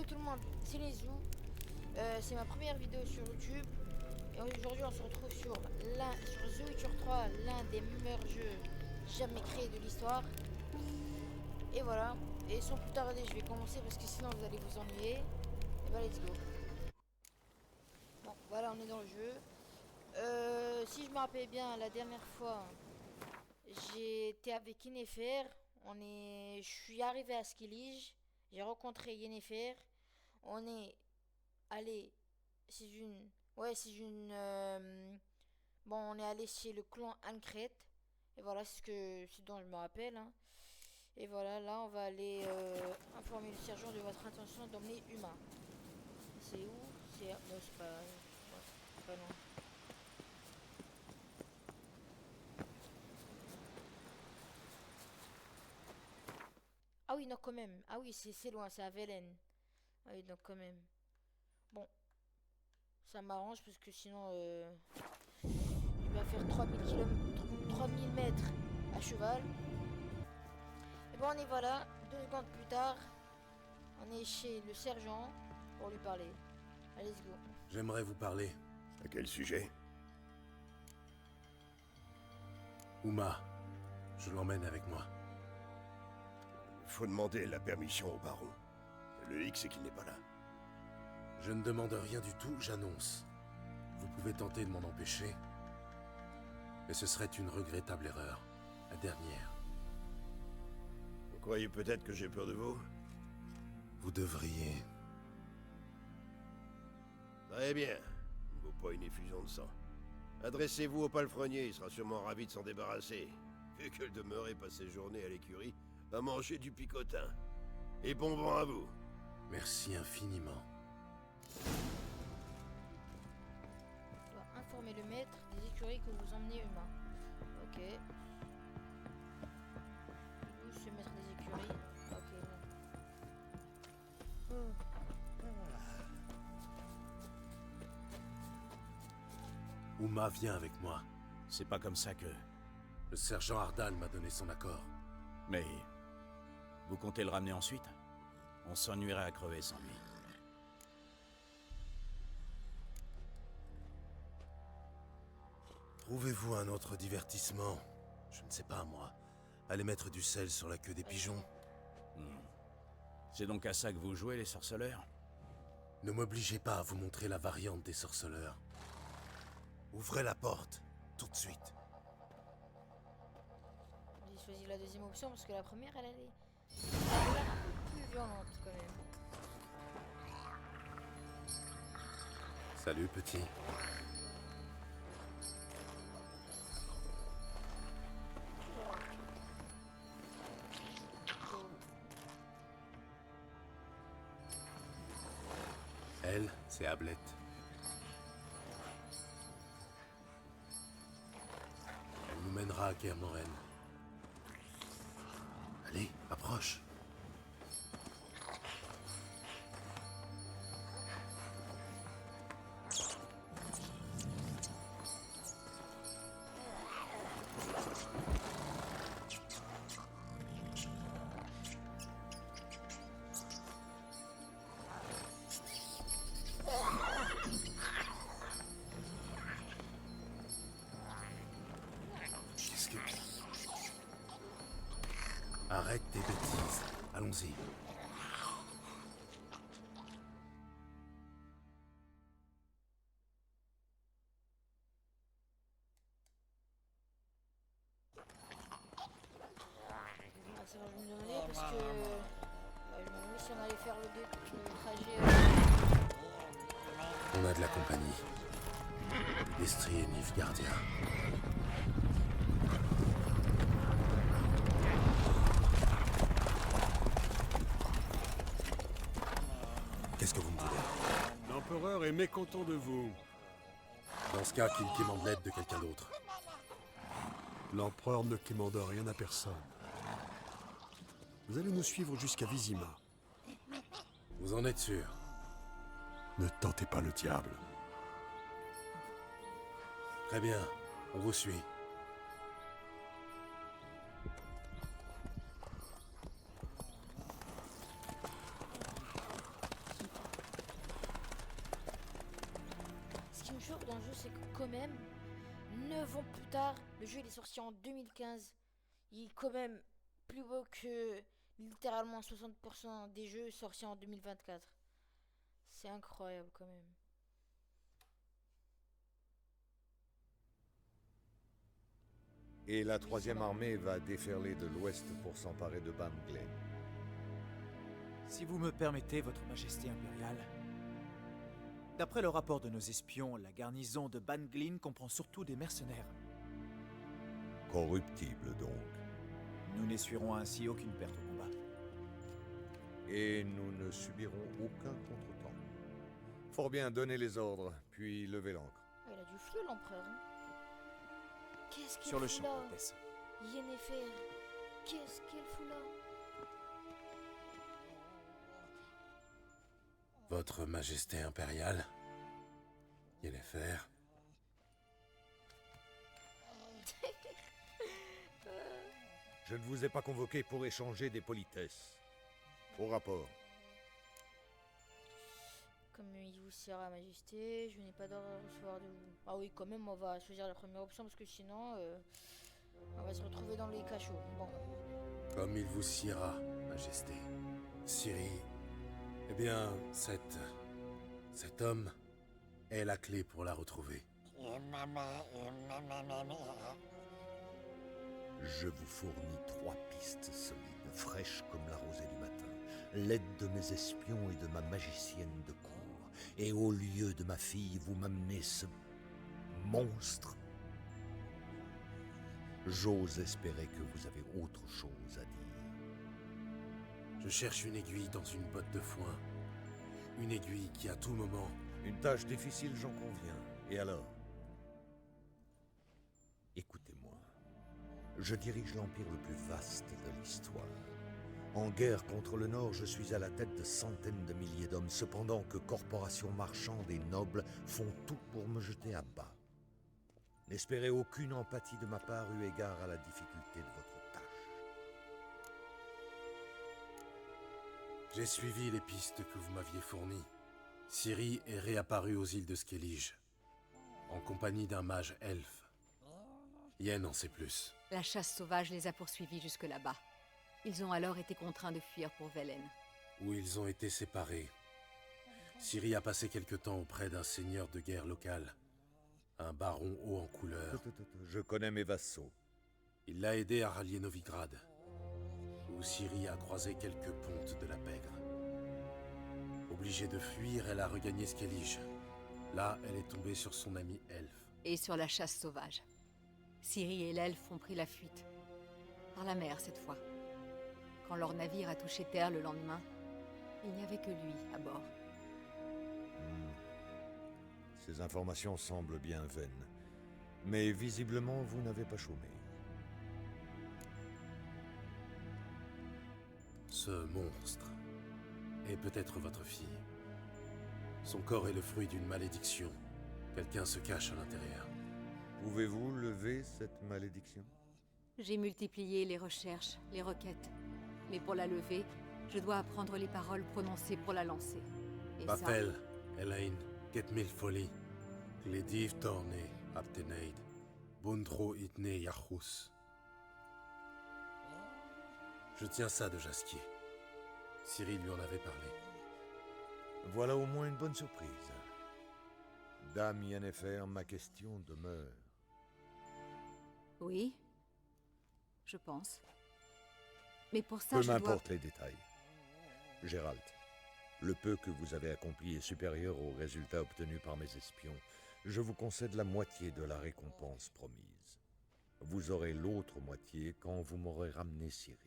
tout le monde, c'est les Zou. C'est ma première vidéo sur YouTube. Et aujourd'hui on se retrouve sur The Witcher 3, l'un des meilleurs jeux jamais créés de l'histoire. Et voilà. Et sans plus tarder, je vais commencer parce que sinon vous allez vous ennuyer. Et bah let's go. Bon, voilà, on est dans le jeu. Si je me rappelle bien, la dernière fois, j'étais avec Yennefer. Je suis arrivé à Skellige. J'ai rencontré Yennefer. On est allé, bon, on est allé chez le clan Ancret. Et voilà, c'est dont je me rappelle, hein. Et voilà, là, on va aller informer le sergent de votre intention d'emmener Uma. C'est où? C'est... Non, c'est pas... Ouais, c'est pas loin. Ah oui, non, quand même. Ah oui, c'est loin, c'est à Velen. Ah oui, donc quand même. Bon, ça m'arrange parce que sinon, il va faire 3000 mètres à cheval. Et bon, on y va là. 2 secondes plus tard, on est chez le sergent pour lui parler. Allez, let's go. J'aimerais vous parler. À quel sujet? Uma, je l'emmène avec moi. Faut demander la permission au baron. Le hic, c'est qu'il n'est pas là. Je ne demande rien du tout, j'annonce. Vous pouvez tenter de m'en empêcher, mais ce serait une regrettable erreur. La dernière. Vous croyez peut-être que j'ai peur de vous? Vous devriez... Très bien. Il ne vaut pas une effusion de sang. Adressez-vous au palefrenier, il sera sûrement ravi de s'en débarrasser. Vu que le demeuré passe ses journées à l'écurie, à manger du picotin. Et bon vent à vous. Merci infiniment. On doit informer le maître des écuries que vous emmenez Uma. Ok. Où ce maître des écuries? Ok, là. Uma vient avec moi. C'est pas comme ça que... Le sergent Ardal m'a donné son accord. Mais... Vous comptez le ramener ensuite? On s'ennuierait à crever sans lui. Trouvez-vous un autre divertissement? Je ne sais pas, moi. Aller mettre du sel sur la queue des pigeons? C'est donc à ça que vous jouez, les sorceleurs? Ne m'obligez pas à vous montrer la variante des sorceleurs. Ouvrez la porte, tout de suite. J'ai choisi la deuxième option parce que la première, elle a l'air un peu plus violente quand même. Salut, petit. Elle, c'est Ablette. Elle nous mènera à Kermoren. Allez, approche. Qu'est-ce que... Arrête tes bêtises. Allons-y. Ah, ça va, je me demandais parce que... je me demandais si on allait faire le trajet... On a de la compagnie. Destry et Nilfgaardia. Qu'est-ce que vous me dites? L'empereur est mécontent de vous. Dans ce cas, qu'il demande l'aide de quelqu'un d'autre. L'empereur ne commande rien à personne. Vous allez nous suivre jusqu'à Vizima. Vous en êtes sûr? Ne tentez pas le diable. Très bien, on vous suit. toujours dans le jeu, c'est que quand même, 9 ans plus tard, le jeu il est sorti en 2015. Il est quand même plus beau que littéralement 60% des jeux sortis en 2024. C'est incroyable quand même. Et la troisième armée va déferler de l'ouest pour s'emparer de Ban Glen. Si vous me permettez, Votre Majesté impériale. D'après le rapport de nos espions, la garnison de Ban Glin comprend surtout des mercenaires. Corruptible donc. Nous n'essuierons ainsi aucune perte au combat. Et nous ne subirons aucun contretemps. Fort bien, donnez les ordres, puis levez l'ancre. Ah, il a du flou l'empereur. Hein. Qu'est-ce qu'il Sur le fout champ, là Altesse. Yennefer, qu'est-ce qu'il fout là? Votre Majesté impériale, Yennefer. Je ne vous ai pas convoqué pour échanger des politesses. Au rapport. Comme il vous sera, Majesté, je n'ai pas d'ordre à recevoir de vous. Ah oui, quand même, on va choisir la première option parce que sinon, on va se retrouver dans les cachots. Bon. Comme il vous siera, Majesté. Ciri, eh bien, cet homme est la clé pour la retrouver. Je vous fournis 3 pistes solides, fraîches comme la rosée du matin. L'aide de mes espions et de ma magicienne de cour. Et au lieu de ma fille, vous m'amenez ce monstre. J'ose espérer que vous avez autre chose à dire. Je cherche une aiguille dans une botte de foin. Une aiguille qui, à tout moment... Une tâche difficile, j'en conviens. Et alors? Écoutez-moi. Je dirige l'empire le plus vaste de l'histoire. En guerre contre le Nord, je suis à la tête de centaines de milliers d'hommes, cependant que corporations marchandes et nobles font tout pour me jeter à bas. N'espérez aucune empathie de ma part eu égard à la difficulté de votre tâche. J'ai suivi les pistes que vous m'aviez fournies. Ciri est réapparue aux îles de Skellige, en compagnie d'un mage elfe. Yen en sait plus. La chasse sauvage les a poursuivis jusque là-bas. Ils ont alors été contraints de fuir pour Velen. Où ils ont été séparés. Ciri a passé quelque temps auprès d'un seigneur de guerre local, un baron haut en couleur. Je connais mes vassaux. Il l'a aidé à rallier Novigrad, où Ciri a croisé quelques pontes de la pègre. Obligée de fuir, elle a regagné Skellige. Là, elle est tombée sur son ami elfe. Et sur la chasse sauvage. Ciri et l'elfe ont pris la fuite. Par la mer, cette fois. Quand leur navire a touché terre le lendemain, il n'y avait que lui à bord. Ces informations semblent bien vaines. Mais visiblement, vous n'avez pas chômé. Ce monstre est peut-être votre fille. Son corps est le fruit d'une malédiction. Quelqu'un se cache à l'intérieur. Pouvez-vous lever cette malédiction? J'ai multiplié les recherches, les requêtes. Mais pour la lever, je dois apprendre les paroles prononcées pour la lancer. Et Bafel, Elaine, Getmil Folly, Glediv Torne, Abteneid, Bundro Itne Yachus. Je tiens ça de Jaskier. Ciri lui en avait parlé. Voilà au moins une bonne surprise. Dame Yennefer, ma question demeure. Oui, je pense. Mais pour ça, Peu je dois... m'importe les détails. Gérald, le peu que vous avez accompli est supérieur aux résultats obtenus par mes espions. Je vous concède la moitié de la récompense promise. Vous aurez l'autre moitié quand vous m'aurez ramené Ciri.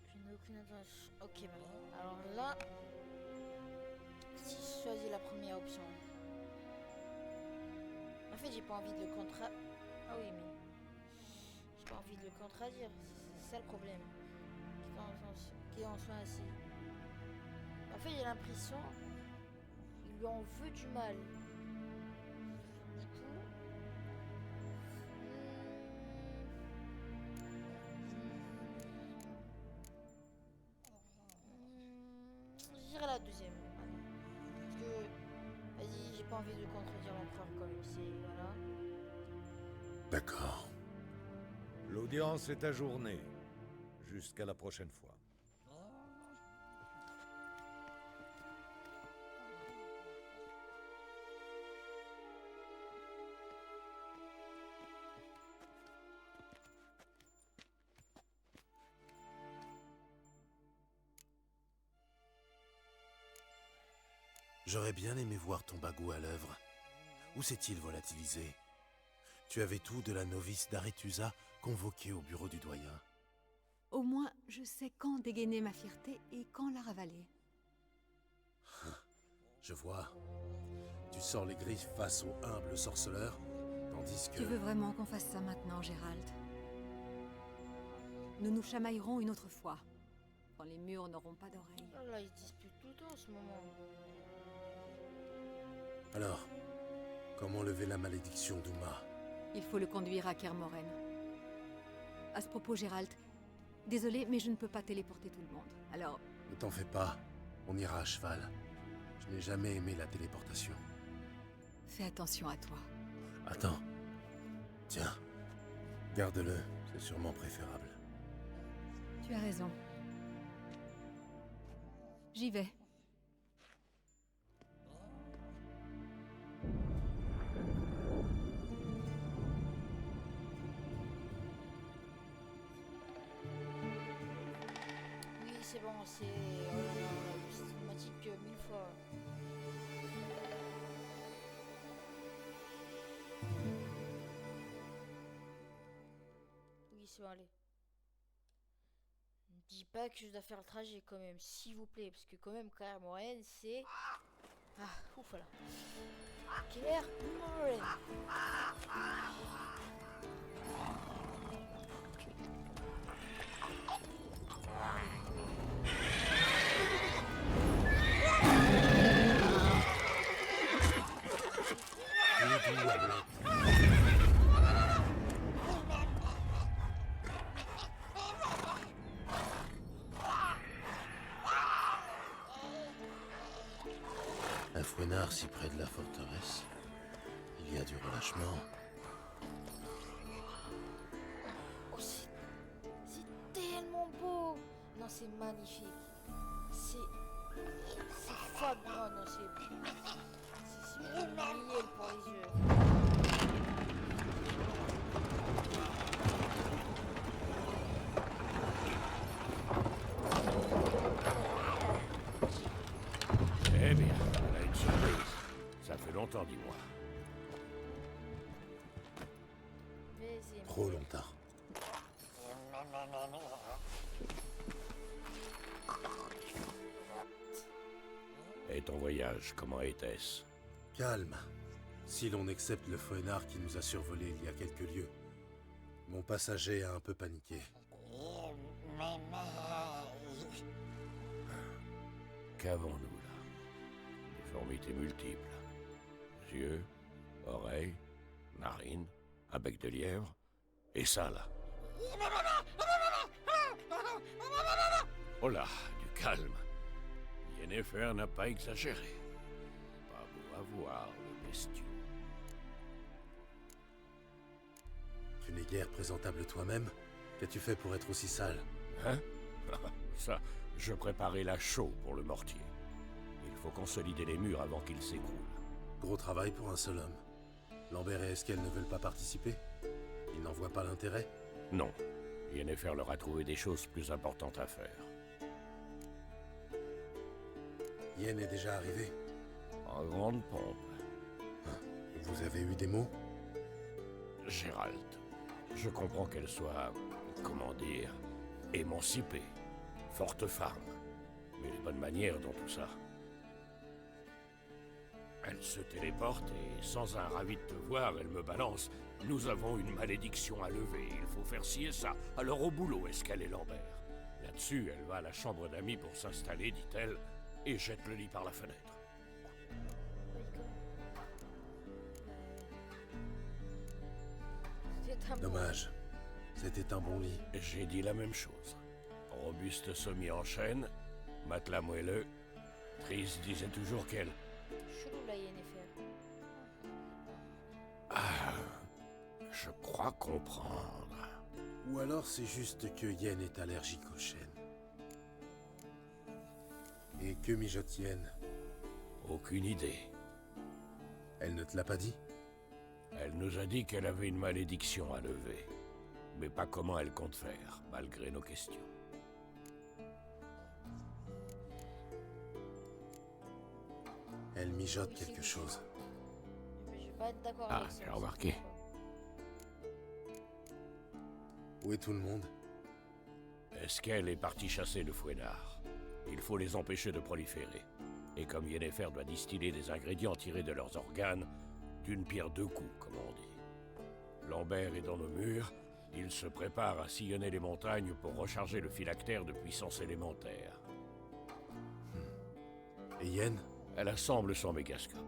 Je n'ai aucune intention. Ok, bah. Alors là, si je choisis la première option. En fait, j'ai pas envie de le contra... Ah oui, mais... J'ai pas envie de le contredire. C'est ça le problème. Qu'il en soit ainsi. En fait, j'ai l'impression qu'il lui en veut du mal. Du coup, la deuxième année. Parce que, vas-y, j'ai pas envie de contredire l'empereur quand même, c'est, voilà. D'accord. L'audience est ajournée. Jusqu'à la prochaine fois. J'aurais bien aimé voir ton bagou à l'œuvre. Où s'est-il volatilisé? Tu avais tout de la novice d'Arethusa convoquée au bureau du doyen. Au moins, je sais quand dégainer ma fierté et quand la ravaler. Je vois. Tu sors les griffes face au humble sorceleur, tandis que... Tu veux vraiment qu'on fasse ça maintenant, Gérald? Nous nous chamaillerons une autre fois, quand les murs n'auront pas d'oreilles. Oh là, ils se disputent tout le temps en ce moment. Alors, comment lever la malédiction d'Uma? Il faut le conduire à Kermoren. À ce propos, Gérald, désolé, mais je ne peux pas téléporter tout le monde. Alors, Ne t'en fais pas, on ira à cheval. Je n'ai jamais aimé la téléportation. fais attention à toi. Attends. Tiens. Garde-le, c'est sûrement préférable. Tu as raison. J'y vais. Oui, c'est bon, c'est... Oh là là, c'est cinématique 1000 fois. Oui, c'est bon, allez. Ne dis pas que je dois faire le trajet quand même, s'il vous plaît, parce que quand même, Kermoren, c'est... Ah, ouf, voilà. Kermoren. Un fouenard si près de la forteresse. Il y a du relâchement. Oh, c'est tellement beau. Non, c'est magnifique. C'est fabuleux. Non, c'est une miel pour les yeux. Eh bien, voilà une surprise. Ça fait longtemps, dis-moi. Vas-y. Trop longtemps. Et ton voyage, comment était-ce? Calme. Si l'on accepte le fouenard qui nous a survolé il y a quelques lieues. Mon passager a un peu paniqué. Qu'avons-nous là? Déformités multiples. Yeux, oreilles, narines, un bec de lièvre. Et ça là. Oh là, du calme. Yennefer n'a pas exagéré. Pas beau à voir, le bestiau. Tu n'es guère présentable toi-même. Qu'as-tu fait pour être aussi sale? Hein? Ça, je préparais la chaux pour le mortier. Il faut consolider les murs avant qu'ils s'écroulent. Gros travail pour un seul homme. Lambert et Eskel ne veulent pas participer? Ils n'en voient pas l'intérêt? Non. Yennefer leur a trouvé des choses plus importantes à faire. Yen est déjà arrivé. En grande pompe. Vous avez eu des mots? Gérald, je comprends qu'elle soit, comment dire, émancipée, forte femme. Mais les bonnes manières dans tout ça. Elle se téléporte et, sans un ravi de te voir, elle me balance. Nous avons une malédiction à lever, il faut faire ci et ça. Alors au boulot, Eskel et Lambert. Là-dessus, elle va à la chambre d'amis pour s'installer, dit-elle, et jette le lit par la fenêtre. C'est un Dommage. C'était un bon lit. J'ai dit la même chose. Robuste sommier en chêne, matelas moelleux, Triss disait toujours qu'elle... Chelou la Yennefer. Ah, je crois comprendre. Ou alors c'est juste que Yen est allergique aux chênes. Et que mijote Yen? Aucune idée. Elle ne te l'a pas dit? Elle nous a dit qu'elle avait une malédiction à lever. Mais pas comment elle compte faire, malgré nos questions. Elle mijote Oui, quelque c'est- chose. Mais je vais pas être d'accord Ah, avec ça. j'ai remarqué. Où est tout le monde? Est-ce qu'elle est partie chasser le fouettard? Il faut les empêcher de proliférer. Et comme Yennefer doit distiller des ingrédients tirés de leurs organes, d'une pierre deux coups, comme on dit. Lambert est dans nos murs, il se prépare à sillonner les montagnes pour recharger le phylactère de puissance élémentaire. Et Yen? Elle assemble son mégascope.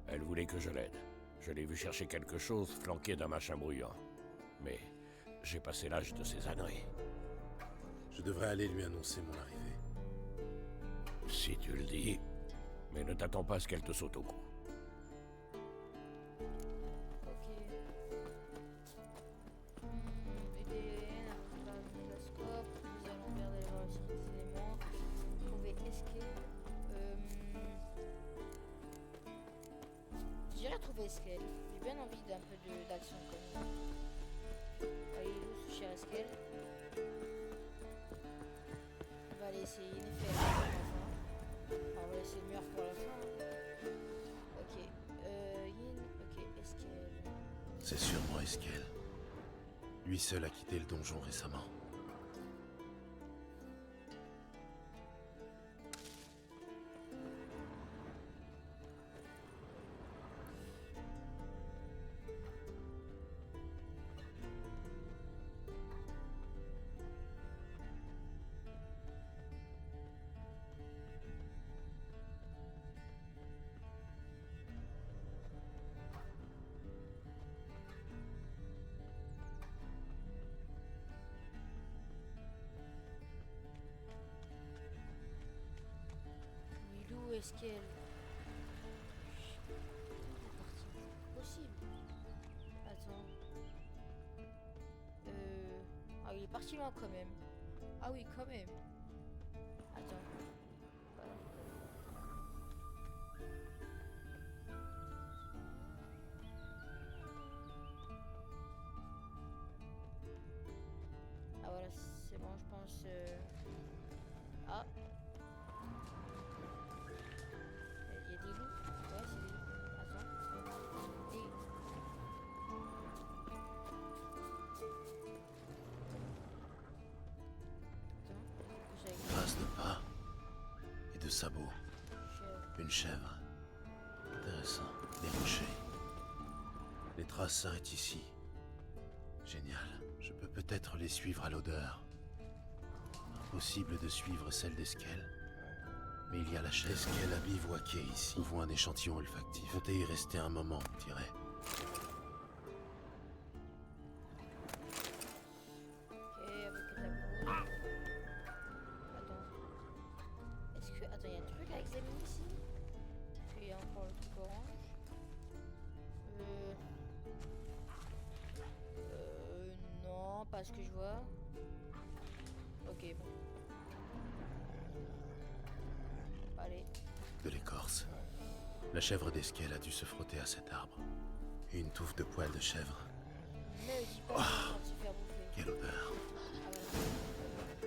Elle voulait que je l'aide. Je l'ai vu chercher quelque chose flanqué d'un machin bruyant. Mais j'ai passé l'âge de ces âneries. Je devrais aller lui annoncer mon arrivée. Si tu le dis, mais ne t'attends pas à ce qu'elle te saute au cou. Ok. Aider à un microscope, nous allons regarder les relations des éléments, trouver escape. J'irai trouver escape. J'ai bien envie d'un peu d'action quand même. Allez, il est où ce cher escape? On va aller essayer Yennefer pour la fin. Enfin, on va laisser le meilleur pour la fin. Ok. Yin. Ok, escape. C'est sûrement Eskel. Lui seul a quitté le donjon récemment. Où est-ce qu'elle est partie? C'est possible. Attends. Ah, il est parti loin quand même. Ah oui, quand même. Attends. Voilà. Ah voilà, c'est bon, je pense. Ah. Il y a des loups. Ouais, c'est des loups. Attends. Et... Attends. Traces de pas et de sabots. Chèvre. Une chèvre. Intéressant. Des rochers. Les traces s'arrêtent ici. Génial. Je peux peut-être les suivre à l'odeur. Impossible de suivre celle d'Eskel. Mais il y a la chaise qu'elle a bivouaquée ici. Nous voit un échantillon olfactif. Comptez y rester un moment, on dirait. Ok, avec de la boue. Attends. Est-ce que... Attends, il y a un truc à examiner ici? Est-ce qu'il y a encore le truc orange? Non, pas ce que je vois. Ok, bon. Allez. De l'écorce. La chèvre d'Eskel a dû se frotter à cet arbre. Et une touffe de poils de chèvre. Ne dis pas qu'il est en train de se faire bouffer. Quelle odeur.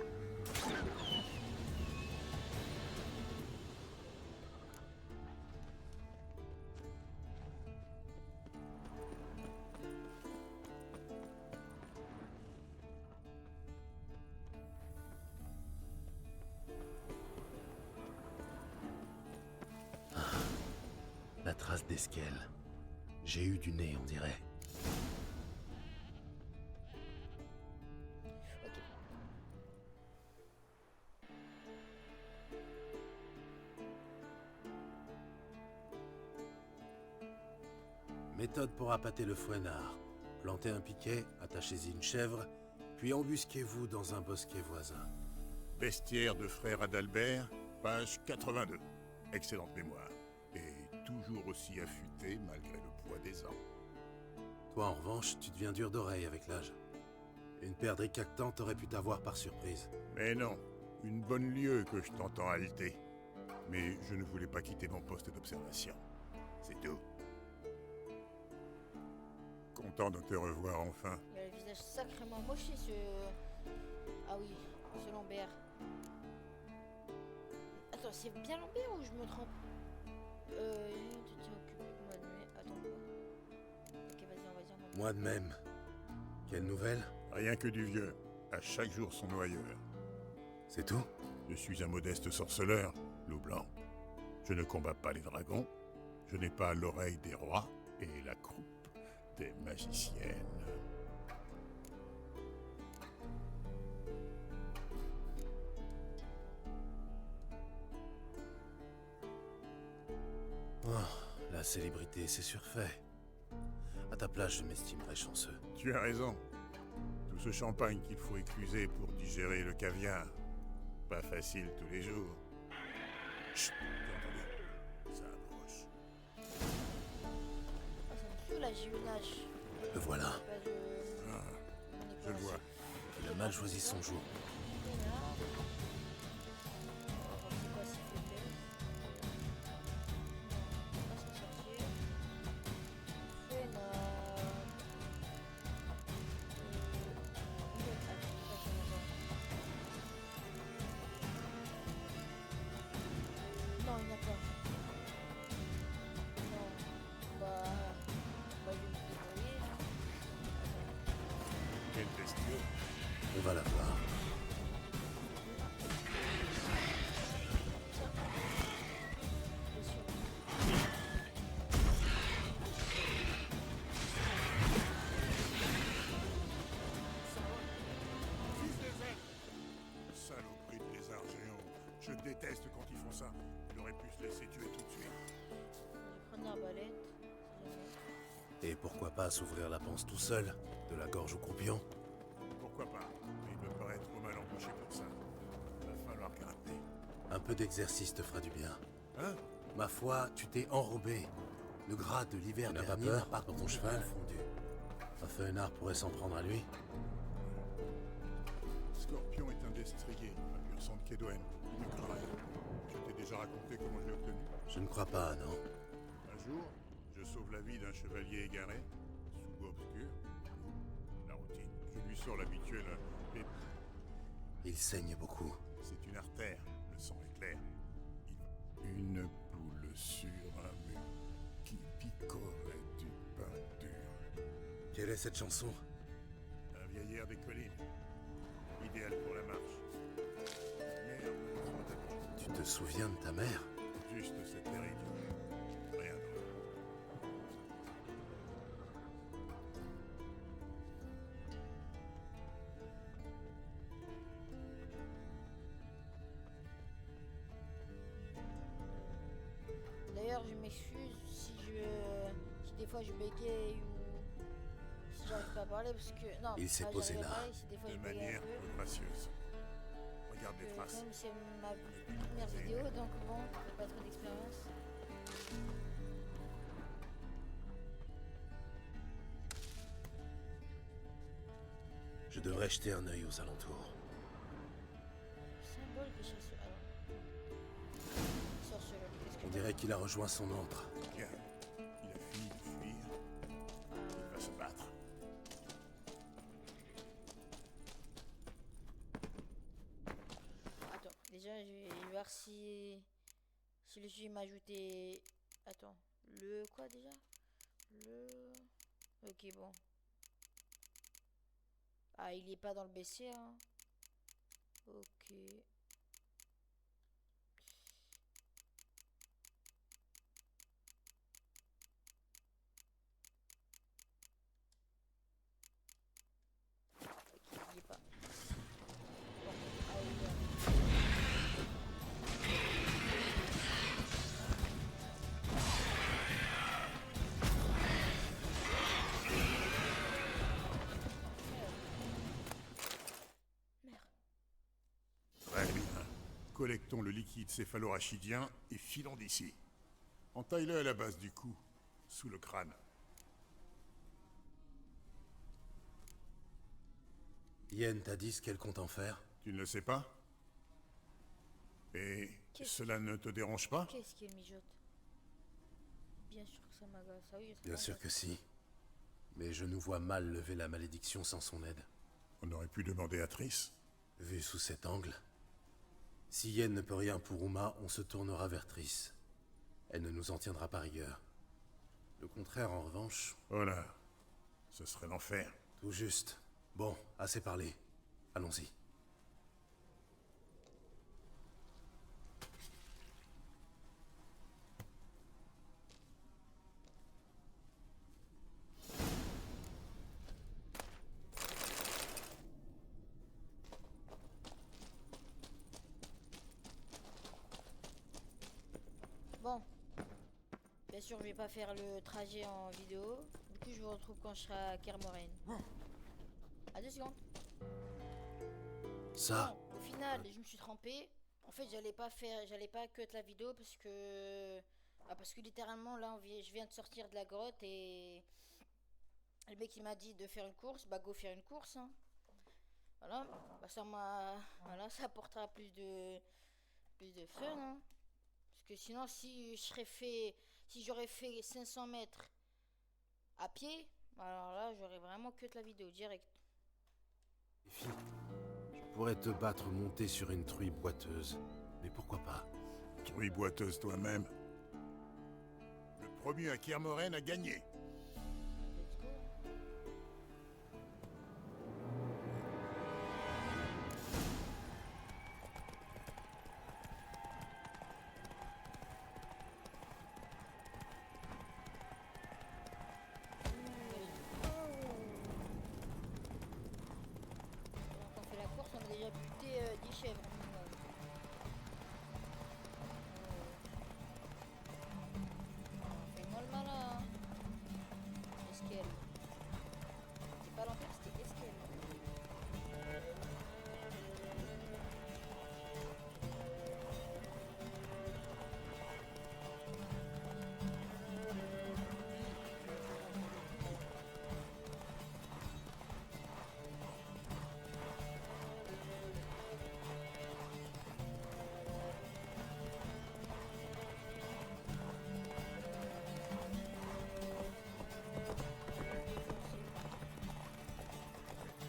Ah, voilà. La trace d'Eskel. J'ai eu du nez, on dirait. Ok. Méthode pour appâter le fouennard. Plantez un piquet, attachez-y une chèvre, puis embusquez-vous dans un bosquet voisin. Bestiaire de frère Adalbert, page 82. excellente mémoire. Et toujours aussi affûté malgré le poids des ans. Toi, en revanche, tu deviens dur d'oreille avec l'âge. Une perdrix cactante aurait pu t'avoir par surprise. Mais non, une bonne lieue que je t'entends halter. Mais je ne voulais pas quitter mon poste d'observation. C'est tout. Content de te revoir enfin. Il a le visage sacrément moché, ce... Ah oui, ce Lambert. Attends, c'est bien Lambert ou je me trompe? Tu tiens occupé, moi de mai. Attends quoi? Ok, vas-y, on va dire moi. Moi de même. Quelle nouvelle? Rien que du vieux. À chaque jour son noyeur. C'est tout? Je suis un modeste sorceleur, loup blanc. Je ne combats pas les dragons. Je n'ai pas l'oreille des rois et la croupe des magiciennes. Oh, la célébrité, c'est surfait. À ta place, je m'estimerais chanceux. Tu as raison. Tout ce champagne qu'il faut écluser pour digérer le caviar. Pas facile tous les jours. Chut, t'as entendu? Ça approche. Ah, ça me saoule, là, j'ai une âge. Le voilà. Pas de... Ah, je le vois. Il a mal choisi son jour. Non, il n'y a pas. Non. Bah, je vais me débrouiller. Quel bestiau. On va la voir. Bien sûr. Saloperie de lézards géants. Je déteste quand ils font ça. Il aurait pu se laisser tuer tout de suite. Je vais prendre l'arbalète. Si jamais. Et pourquoi pas s'ouvrir la panse tout seul? De la gorge au croupion? Pourquoi pas? Mais il me paraît trop mal embouché pour ça. Il va falloir gratter. Un peu d'exercice te fera du bien. Hein? Ma foi, tu t'es enrobé. Le gras de l'hiver dernier n'a pas pour ton cheval fondu. Un feuillard pourrait s'en prendre à lui. Scorpion est un destrier, un pur sang de Kedwen. Il ne craint rien. Je t'ai déjà raconté comment je l'ai obtenu. Je ne crois pas, non. Un jour, je sauve la vie d'un chevalier égaré, sous bois obscur. La routine. Je lui sors l'habituel et Il saigne beaucoup. c'est une artère. Le sang est clair. Une boule sur un mur qui picorait du pain dur. Quelle est cette chanson? Un vieil air des collines. Idéal pour la marche. Merde, sur le tapis. Tu te souviens de ta mère? Juste cette terrible. Rien d'autre. D'ailleurs, je m'excuse si si des fois je bégaye ou si j'arrive pas à parler parce que non. Il s'est pas posé j'arrive à là. parler, si des fois De je bégaye un manière peu. peu gracieuse. Regarde les traces. Comme c'est ma première vidéo, donc bon, j'ai pas trop d'expérience. Je devrais jeter un œil aux alentours. Symbole des chasseurs. Sorceleur. Qu'est-ce que On dirait qu'il a rejoint son antre. Tiens, il a fini de fuir. Il va se battre. Attends, déjà je vais voir si le jeu m'a ajouté. Attends, le quoi déjà? Le. Ok, bon. Ah, il est pas dans le BC, hein. Ok. Ok, il y est pas. Bon, ah oui, Très bien. collectons le liquide céphalorachidien et filons d'ici. Entaille-le à la base du cou, sous le crâne. Yen t'a dit ce qu'elle compte en faire? Tu ne le sais pas? Et cela ne te dérange pas? Qu'est-ce qu'il mijote? Bien sûr que ça m'agace. Ah oui, ça Bien sûr que si. Mais je nous vois mal lever la malédiction sans son aide. On aurait pu demander à Triss. Vu sous cet angle, si Yen ne peut rien pour Uma, on se tournera vers Triss. Elle ne nous en tiendra pas rigueur. Le contraire, en revanche... Oh là, ce serait l'enfer. Tout juste. Bon, assez parlé. Allons-y. Bon. Bien sûr, je vais pas faire le trajet en vidéo. Du coup, je vous retrouve quand je serai à Kermoren. À 2 secondes. Ça, Bon, au final, je me suis trompé. En fait, j'allais pas cut la vidéo parce que littéralement là, je viens de sortir de la grotte et le mec il m'a dit de faire une course. Bah, go faire une course. Hein. Voilà. Bah, ça apportera plus de fun. Hein. Parce que sinon, si j'aurais fait 500 mètres à pied, alors là, j'aurais vraiment cut la vidéo direct. tu pourrais te battre monté sur une truie boiteuse. Mais pourquoi pas? Truie boiteuse toi-même. Le premier à Kermoren a gagné. Let's go. Quand on fait la course, on a déjà buté 10 chèvres. On fait moins le malin. Hein. Esquel. C'est pas l'enfer, c'était Esquel.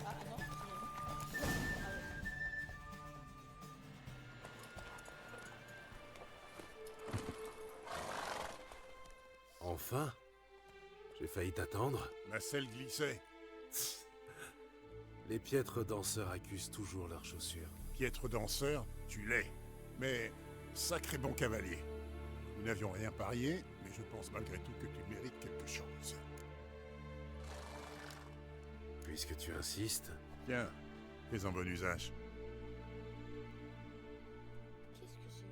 Ah non, c'est ah ouais. Enfin? J'ai failli t'attendre. La selle glissait. Les piètres danseurs accusent toujours leurs chaussures. Piètre danseur, tu l'es. Mais sacré bon cavalier. Nous n'avions rien parié, mais je pense malgré tout que tu mérites quelque chose. Puisque tu insistes, Tiens, fais en bon usage. Qu'est-ce que c'est?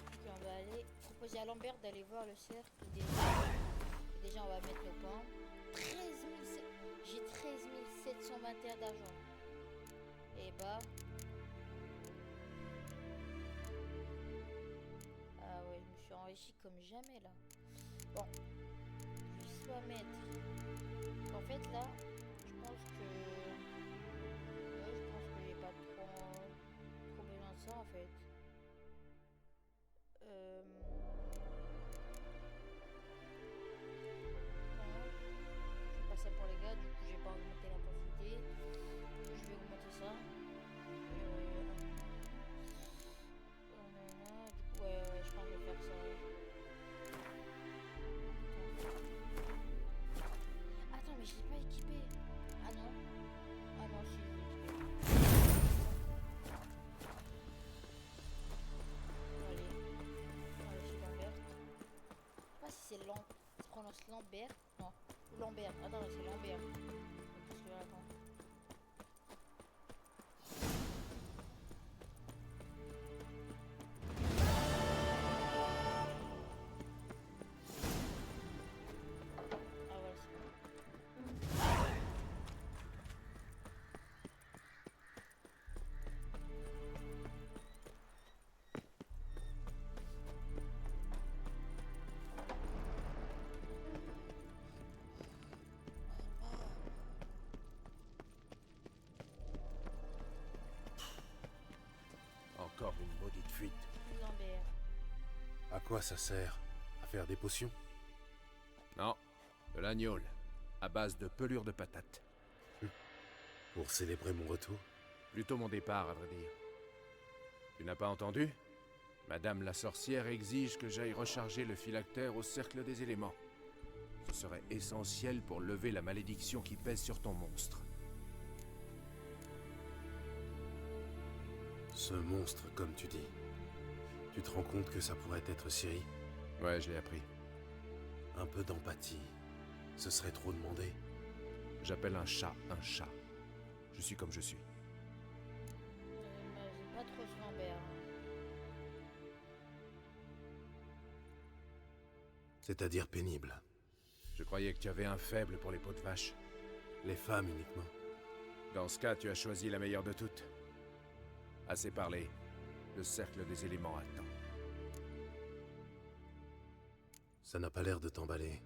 Ok, on va aller proposer à Lambert d'aller voir le cercle des... Et déjà, on va mettre nos points. 13 700... J'ai 13 721 d'argent. Et bah... Ah ouais, je me suis enrichi comme jamais là. Bon. Je vais soit mettre... En fait là, je pense que... Ouais, je pense que j'ai pas trop besoin de ça en fait. Non. Je fais pas ça pour les gars, du coup j'ai pas augmenté l'intensité. Je vais augmenter ça. Du coup, ouais, je pense que je vais faire ça. Attends, mais je l'ai pas équipé. Ah non. Ah non, si, je l'ai équipé. Allez. Allez, chez Lambert. Je sais pas si c'est Lambert. Ça se prononce Lambert. Non. Ou Lambert. Attends, c'est Lambert. Parce que attends. Ah voilà, c'est bon. fuite. Lambert. À quoi ça sert? À faire des potions? Non, de l'agnole, à base de pelure de patate. Pour célébrer mon retour? Plutôt mon départ, à vrai dire. Tu n'as pas entendu? Madame la sorcière exige que j'aille recharger le phylactère au cercle des éléments. Ce serait essentiel pour lever la malédiction qui pèse sur ton monstre. Ce monstre, comme tu dis. Tu te rends compte que ça pourrait être Ciri? Ouais, je l'ai appris. Un peu d'empathie. Ce serait trop demandé. J'appelle un chat. Je suis comme je suis. J'aime pas trop ce Lambert. C'est-à-dire pénible. Je croyais que tu avais un faible pour les peaux de vache. Les femmes uniquement. Dans ce cas, tu as choisi la meilleure de toutes. Assez parlé. Le cercle des éléments attend. Ça n'a pas l'air de t'emballer.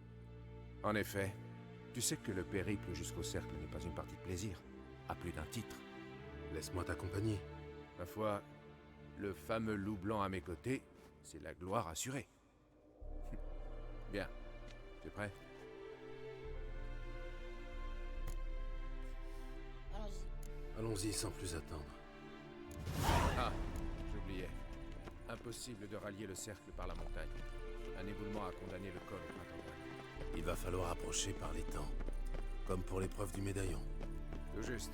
En effet, tu sais que le périple jusqu'au cercle n'est pas une partie de plaisir, à plus d'un titre. Laisse-moi t'accompagner. Ma foi, le fameux loup blanc à mes côtés, c'est la gloire assurée. Bien, t'es prêt? Allons-y. Allons-y sans plus attendre. Ah, j'oubliais. Impossible de rallier le cercle par la montagne. Un éboulement a condamné le col au printemps. Il va falloir approcher par les temps. Comme pour l'épreuve du médaillon. Tout juste.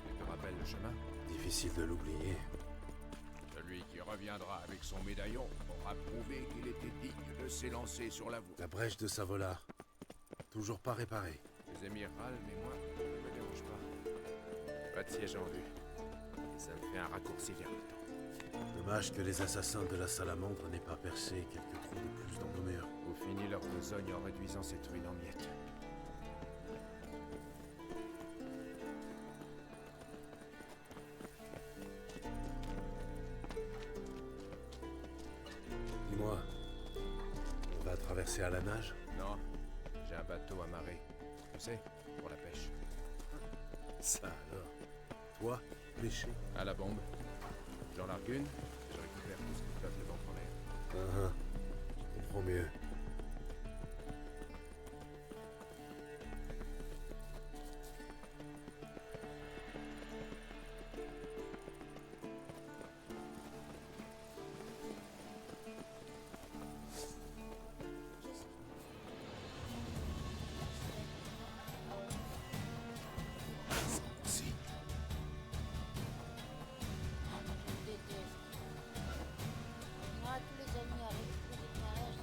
Tu te rappelles le chemin? Difficile de l'oublier. Celui qui reviendra avec son médaillon aura prouvé qu'il était digne de s'élancer sur la voie. La brèche de Savola. Toujours pas réparée. Les émirs râlent, mais moi, ça ne me dérange pas. Pas de siège en vue. Et ça me fait un raccourci vers le temps. Dommage que les assassins de la salamandre n'aient pas percé quelques trous de plus dans nos murs. Ou fini leur besogne en réduisant cette ruine en miettes. Dis-moi, on va traverser à la nage? Non, j'ai un bateau amarré. Tu sais, pour la pêche. Ça alors. Toi, pêcher? À la bombe. J'en largue une, et je récupère tout ce qui flotte le ventre en l'air. Je comprends mieux. Si. Je déteste. Moi, tous les amis arrivent pour des mariages,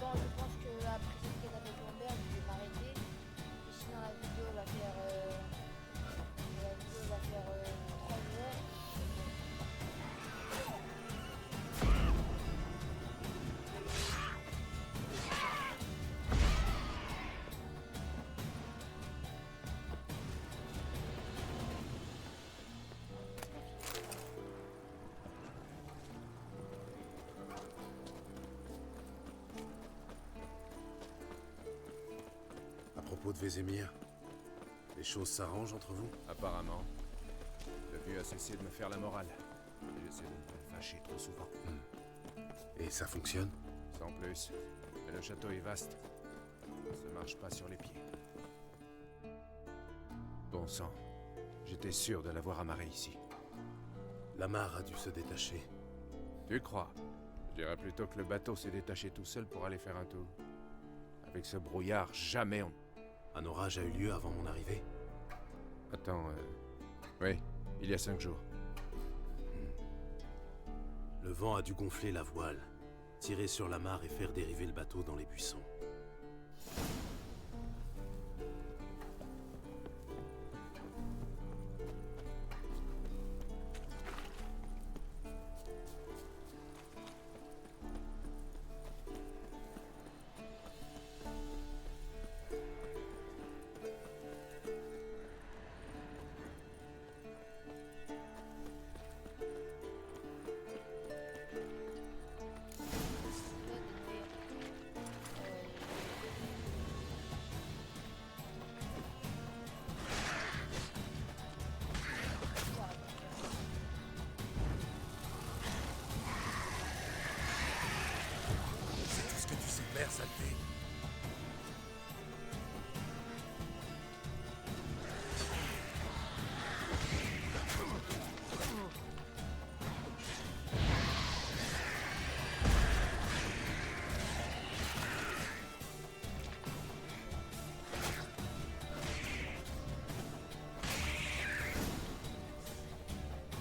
Bon, je pense que après cette quête avec Lambert, je vais m'arrêter. Et sinon, la vidéo va faire 3 heures. À propos de Vézémir, les choses s'arrangent entre vous? Apparemment. Le vieux a cessé de me faire la morale. Et j'essaie de ne pas le fâcher trop souvent. Et ça fonctionne? Sans plus. Mais le château est vaste. Ça marche pas sur les pieds. Bon sang. J'étais sûr de l'avoir amarré ici. L'amarre a dû se détacher. Tu crois? Je dirais plutôt que le bateau s'est détaché tout seul pour aller faire un tour. Avec ce brouillard, jamais on... Un orage a eu lieu avant mon arrivée? Attends, oui, il y a 5 jours. Le vent a dû gonfler la voile, tirer sur la mare et faire dériver le bateau dans les buissons. C'est tout ce que tu sais faire, saleté.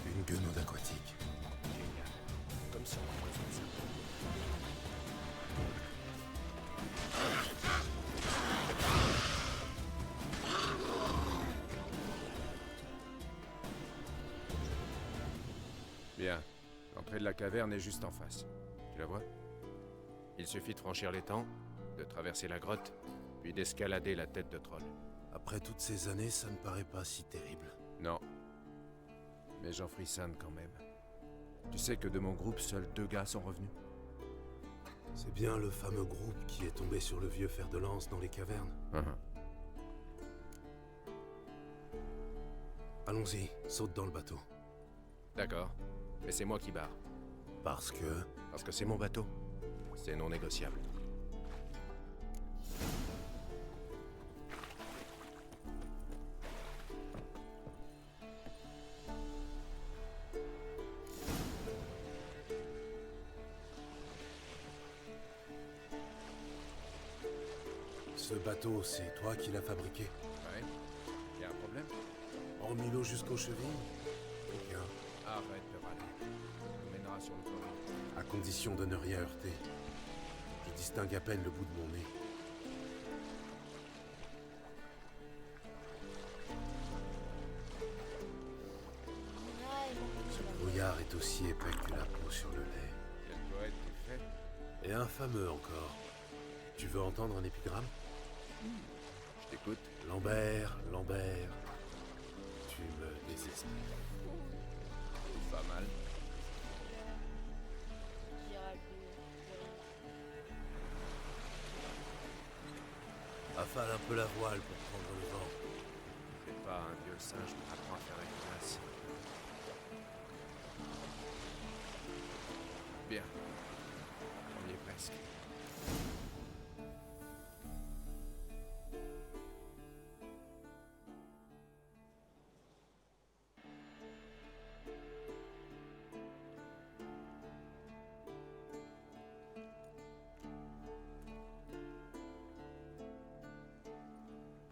Une guenaude aquatique. Génial. Comme ça, on résout ça. Bien. L'entrée de la caverne est juste en face. Tu la vois? Il suffit de franchir l'étang, de traverser la grotte, puis d'escalader la tête de troll. Après toutes ces années, ça ne paraît pas si terrible. Non. Mais j'en frissonne quand même. Tu sais que de mon groupe, seuls 2 gars sont revenus? C'est bien le fameux groupe qui est tombé sur le vieux fer de lance dans les cavernes. Allons-y, saute dans le bateau. D'accord. Mais c'est moi qui barre. Parce que... Parce que c'est mon bateau. C'est non négociable. Ce bateau, c'est toi qui l'as fabriqué? Ouais. Y a un problème? Hormis l'eau jusqu'aux chevilles? Aucun. Arrête de râler. On nous mènera sur le port. À condition de ne rien heurter. Je distingue à peine le bout de mon nez. Ce brouillard est aussi épais que la peau sur le lait. Quel poète tu fais? Et infameux encore. Tu veux entendre un épigramme? Je t'écoute. Lambert, Lambert, tu me désespères. Pas mal. Affale un peu la voile pour prendre le vent. C'est pas un vieux singe qui apprend à faire une glace. Bien. On y est presque.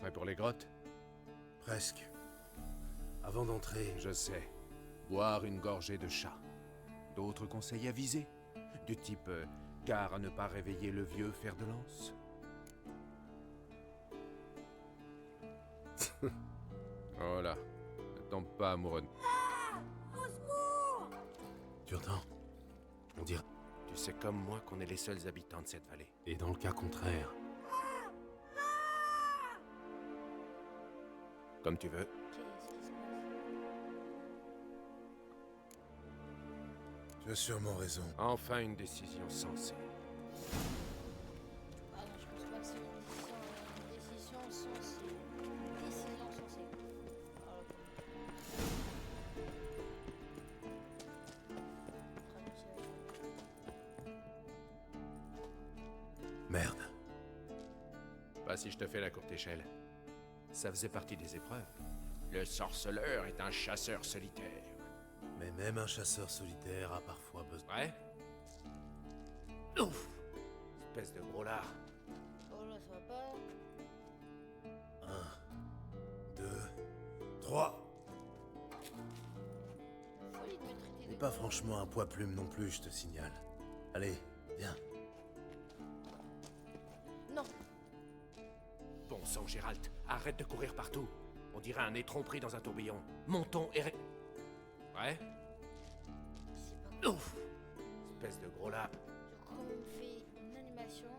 Prêt pour les grottes? Presque. Avant d'entrer, Je sais. Boire une gorgée de chat. D'autres conseils avisés? Du type gare à ne pas réveiller le vieux fer de lance? Oh là. Ne tombe pas amoureux. tu entends? On dirait... Tu sais comme moi qu'on est les seuls habitants de cette vallée. Et dans le cas contraire, Comme tu veux. tu as sûrement raison. Enfin une décision sensée. Ah non, je pense pas que c'est une décision sensée. Décision sensée. Voilà. Merde. Pas si je te fais la courte échelle. Ça faisait partie des épreuves. Le sorceleur est un chasseur solitaire. Mais même un chasseur solitaire a parfois besoin... Ouais? Ouf! Espèce de gros lard. Oh là, ça va pas. 1, 2, 3. Folie de me traiter T'es pas franchement un poids plume non plus, je te signale. Allez, viens. Non. Bon sang, Gérald, arrête de courir partout. On dirait un étron pris dans un tourbillon. Montons et... Ouais. C'est pas Ouf. Espèce de gros lap. J'ai quand même fait une animation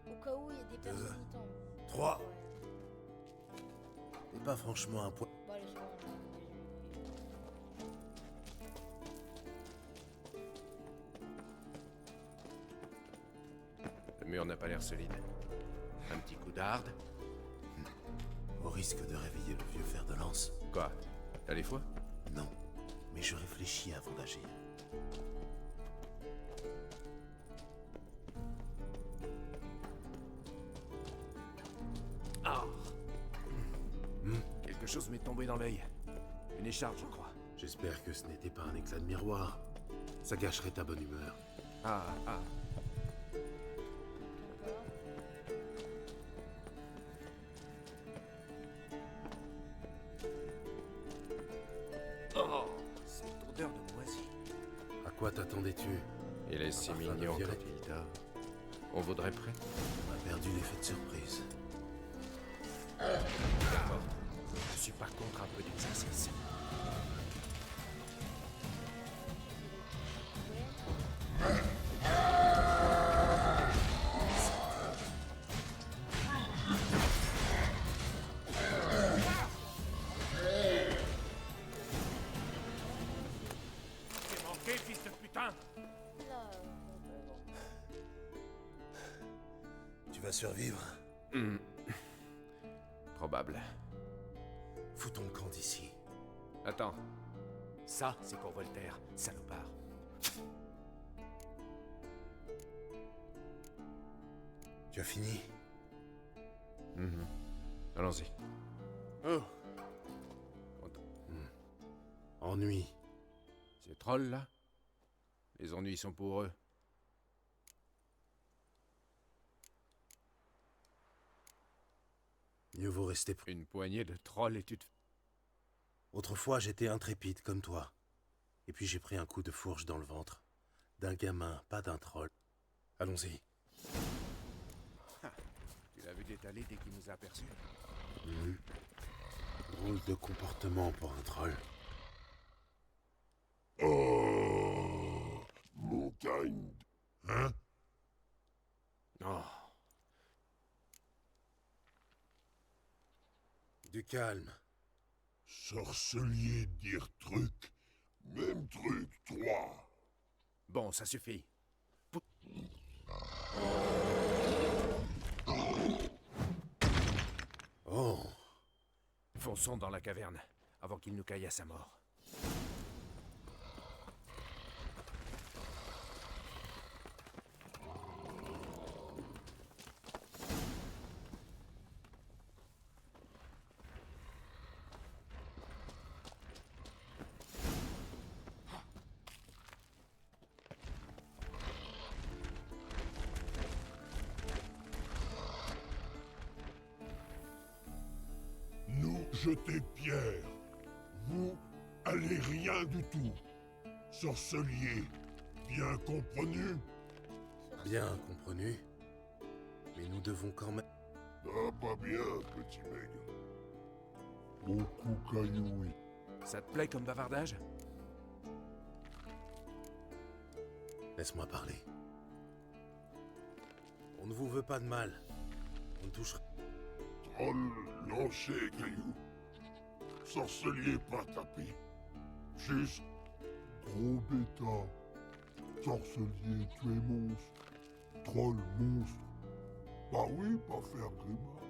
1, au cas où il y a des personnes qui tombent. 3. Ouais. T'es pas franchement un poids... Bon, allez, c'est bon. Le mur n'a pas l'air solide. Un petit coup d'arde. Au risque de réveiller le vieux fer de lance. Quoi? T'as les fois? Non, mais je réfléchis avant d'agir. Ah. Quelque chose m'est tombé dans l'œil. Une écharpe, je crois. J'espère que ce n'était pas un éclat de miroir. Ça gâcherait ta bonne humeur. Ah. Oh, cette odeur de moisi. À quoi t'attendais-tu? Il est si parfum de mignon violet. quand il dort. On vaudrait près. On a perdu l'effet de surprise. D'accord. Je suis pas contre un peu d'exercice. T'es manqué, fils de putain! Là, bon. Tu vas survivre? Probable. Fous ton camp d'ici. Attends. Ça, c'est pour Voltaire, salopard. Tu as fini? Allons-y. Oh! Ennui. Ces trolls là? Les ennuis sont pour eux. Mieux vaut rester... Une poignée de trolls et tu te... Autrefois, j'étais intrépide comme toi. Et puis j'ai pris un coup de fourche dans le ventre. D'un gamin, pas d'un troll. Allons-y. Tu l'as vu détaler dès qu'il nous a aperçus. Drôle de comportement pour un troll. Oh, montagne. Hein? Oh! Du calme. Sorcelier dire truc. Même truc, 3. Bon, ça suffit. Oh! Fonçons dans la caverne, avant qu'il nous caille à sa mort. Nous jeter pierre. Vous, allez rien du tout. Sorcelier, bien comprenus? Bien comprenus. Mais nous devons quand même... Ah, pas bien, petit maigre. Beaucoup cailloué. Ça te plaît comme bavardage? Laisse-moi parler. On ne vous veut pas de mal. On ne touchera... Troll lancé, caillou. Sorcelier pas tapé. Juste gros bêta. Sorcelier tuer monstre. Troll monstre. Bah oui, pas faire grimace.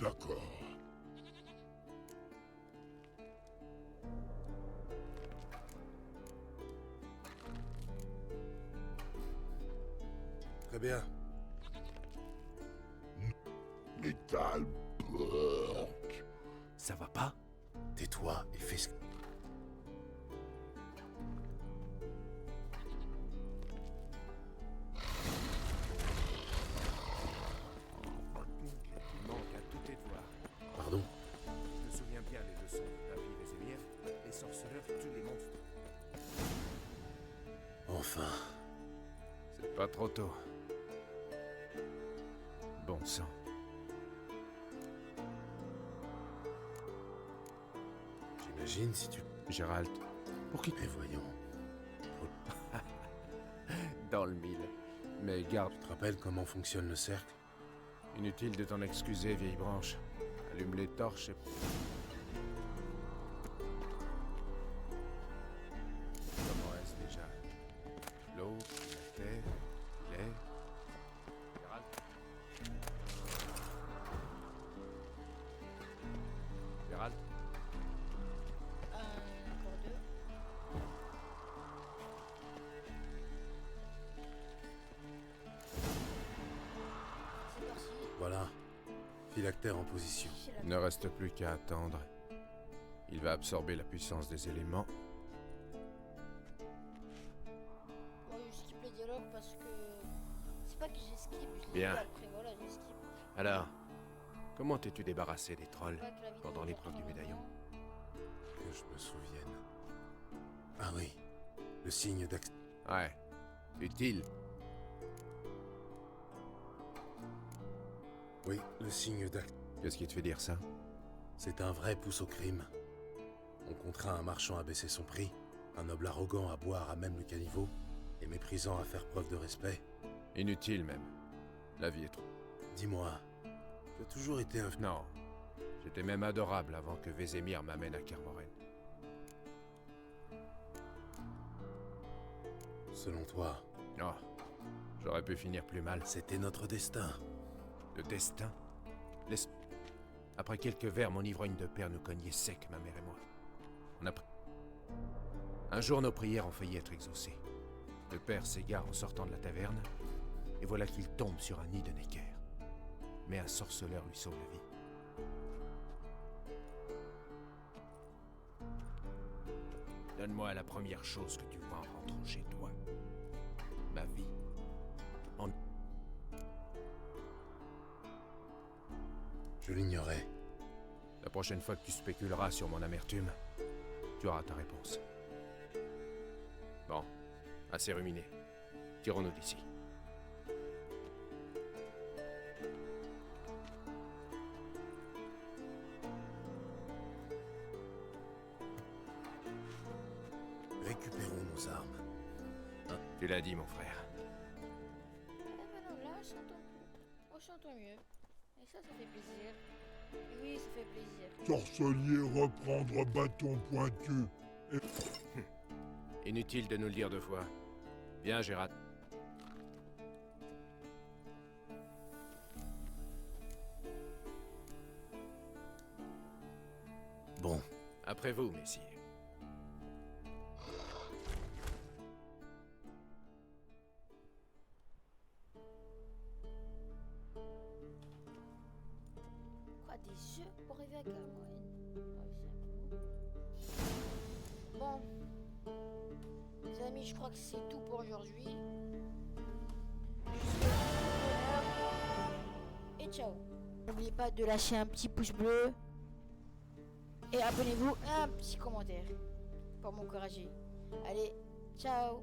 D'accord. Très bien. Métal porc. Ça va pas? Tais-toi et fais ce... Il manque à tous tes devoirs. Trop tôt. Bon sang. J'imagine si tu... Gérald, pour qui Mais voyons. dans le mille. Mais garde, Tu te rappelles comment fonctionne le cercle? inutile de t'en excuser, vieille branche. Allume les torches et... Comment est-ce déjà? L'eau, la terre, l'air... Gérald? Gérald? Encore deux. C'est parti. Voilà. Phylactère en position. C'est la- Il ne reste plus qu'à attendre. Il va absorber la puissance des éléments. Moi, je skip les dialogues parce que... C'est pas que j'ai skip, je les Bien. vois après, voilà, j'ai skip. Alors, comment t'es-tu débarrassé des trolls Pas que la vidéo pendant dure l'épreuve du trop médaillon? longtemps. Que je me souvienne. Ah oui. Le signe d'accès. Ouais, utile. Oui, le signe d'accès. Qu'est-ce qui te fait dire ça? C'est un vrai pouce au crime. On contraint un marchand à baisser son prix, un noble arrogant à boire à même le caniveau, et méprisant à faire preuve de respect. Inutile même. La vie est trop... Dis-moi, tu as toujours été un... Non. J'étais même adorable avant que Vézémir m'amène à Kermoren. Selon toi, Oh, j'aurais pu finir plus mal. c'était notre destin. Le destin? Laisse... Après quelques verres, mon ivrogne de père nous cognait sec, ma mère et moi. On a... Un jour, nos prières ont failli être exaucées. Le père s'égare en sortant de la taverne, et voilà qu'il tombe sur un nid de Necker. Mais un sorceleur lui sauve la vie. Donne-moi la première chose que tu vois en rentrant chez toi. Ma vie. Je l'ignorais. La prochaine fois que tu spéculeras sur mon amertume, tu auras ta réponse. Bon, assez ruminé. Tirons-nous d'ici. Récupérons nos armes. Tu l'as dit, mon frère. Ah bah non, là, je s'entend plus. Oh, je s'entends mieux. Et ça fait plaisir. Oui, ça fait plaisir. Sorcelier, reprendre bâton pointu. Inutile de nous le dire deux fois. Viens, Gérard. Bon, Après vous, messieurs. Quoi, des œufs pour arriver à Cameroun? Bon. Les amis, je crois que c'est tout pour aujourd'hui. Et ciao. N'oubliez pas de lâcher un petit pouce bleu. Et abonnez-vous et un petit commentaire pour m'encourager. Allez, ciao.